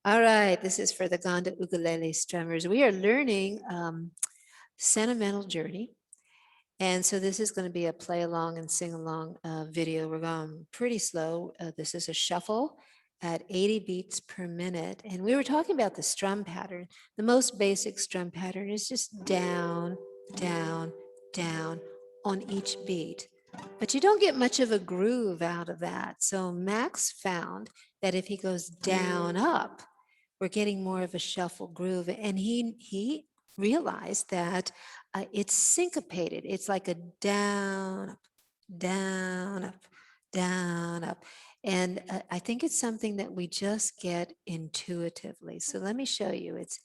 All right, this is for the Gonda Ukulele Strummers. We are learning Sentimental Journey. And so this is going to be a play along and sing along video. We're going pretty slow. This is a shuffle at 80 beats per minute. And we were talking about the strum pattern. The most basic strum pattern is just down, down, down on each beat. But you don't get much of a groove out of that. So Max found that if he goes down, up, we're getting more of a shuffle groove. And he realized that it's syncopated. It's like a down, up, down, up, down, up. And I think it's something that we just get intuitively. So let me show you. It's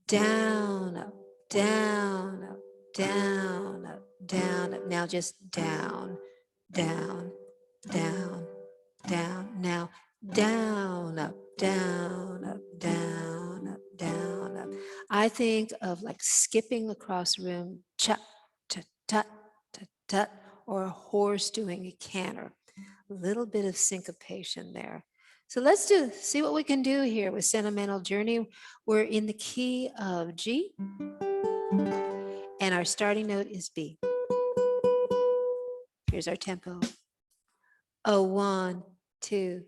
down, up, down, up, down, up, down, up. Now just down, down, down, down. Now down, up, down, up, down, up, down, up. I think of like skipping across a room, chut, tut, tut, tut, tut, or a horse doing a canter. A little bit of syncopation there. So let's see what we can do here with Sentimental Journey. We're in the key of G, and our starting note is B. Here's our tempo. Oh, 1, 2,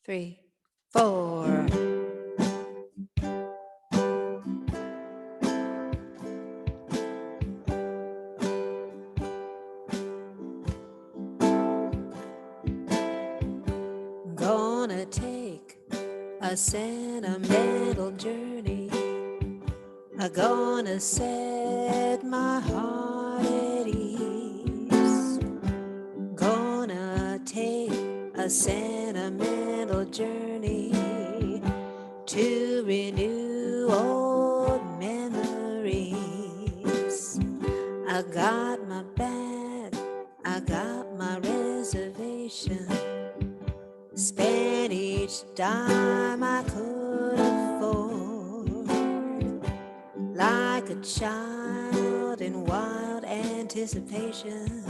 3, 4. Gonna take a sentimental journey. I'm gonna set my heart at ease. Gonna take a sentimental journey to renew old memories. I got my bag, I got my reservation. Spent each dime I could afford, like a child in wild anticipation.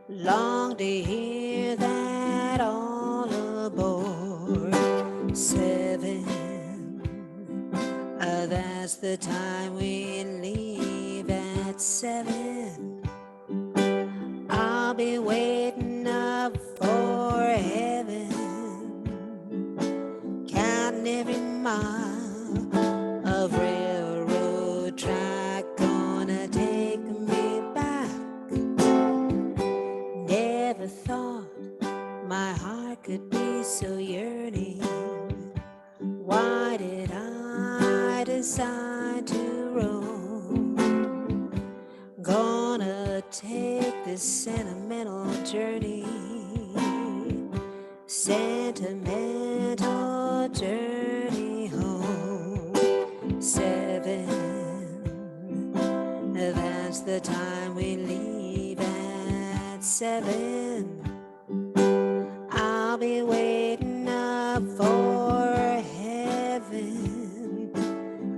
Long to hear that all aboard. 7, that's the time we leave at 7. I'll be waiting up for heaven, counting every mile of railroad track gonna take me back. Never thought my heart could be so yearning. Why did I decide to roam? Gonna take this sentimental journey. Sentimental journey home. 7, that's the time we leave at 7. I'll be waiting up for heaven,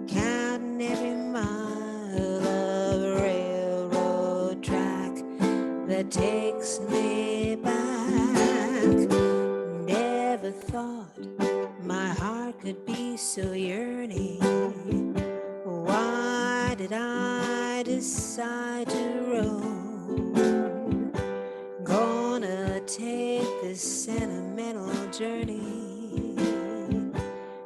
counting every mile of railroad track that takes me back. Never thought my heart could be so yearning. Why did I decide to roam? Gonna take this sentimental journey.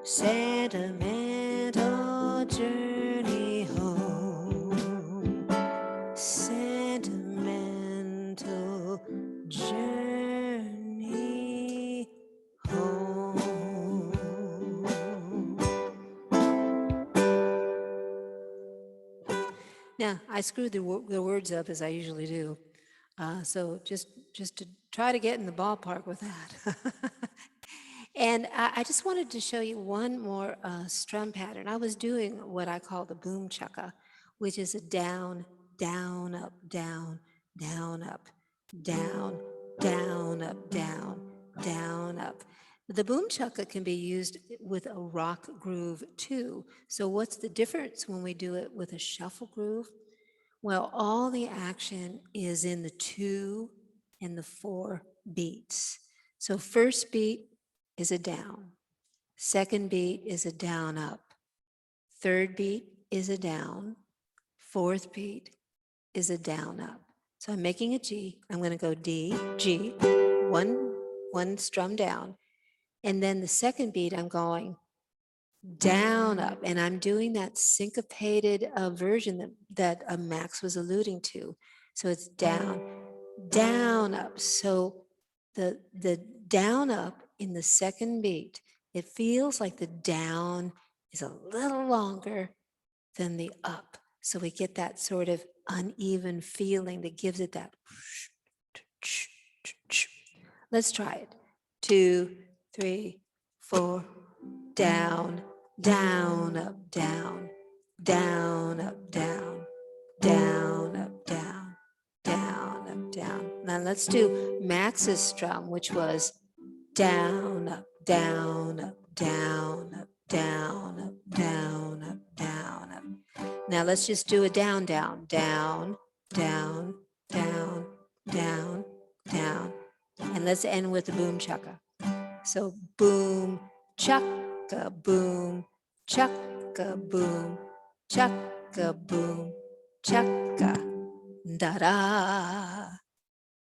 Sentimental journey home. Sentimental journey home. Now, I screwed the words up as I usually do. So just to try to get in the ballpark with that. And I just wanted to show you one more strum pattern. I was doing what I call the boom-chucka, which is a down, down, up, down, down, up, down, down, up, down, down, up. The boom-chucka can be used with a rock groove too. So what's the difference when we do it with a shuffle groove? Well, all the action is in the 2 and the 4 beats. So first beat is a down. Second beat is a down up. Third beat is a down. Fourth beat is a down up. So I'm making a G. I'm going to go D, G, one strum down. And then the second beat, I'm going down up, and I'm doing that syncopated version that Max was alluding to. So it's down up. So the down up in the second beat, it feels like the down is a little longer than the up. So we get that sort of uneven feeling that gives it that. Let's try it. 2, 3, 4. Down, down, up, down, down, up, down, down, up, down, down, up, down. Now let's do Max's strum, which was down, up, down, up, down, up, down, up, down, up, down, up. Now let's just do a down, down, down, down, down, down, down. And let's end with the boom-chucka. So boom, chucka, boom, chucka, boom, chucka, boom, chucka, da-da.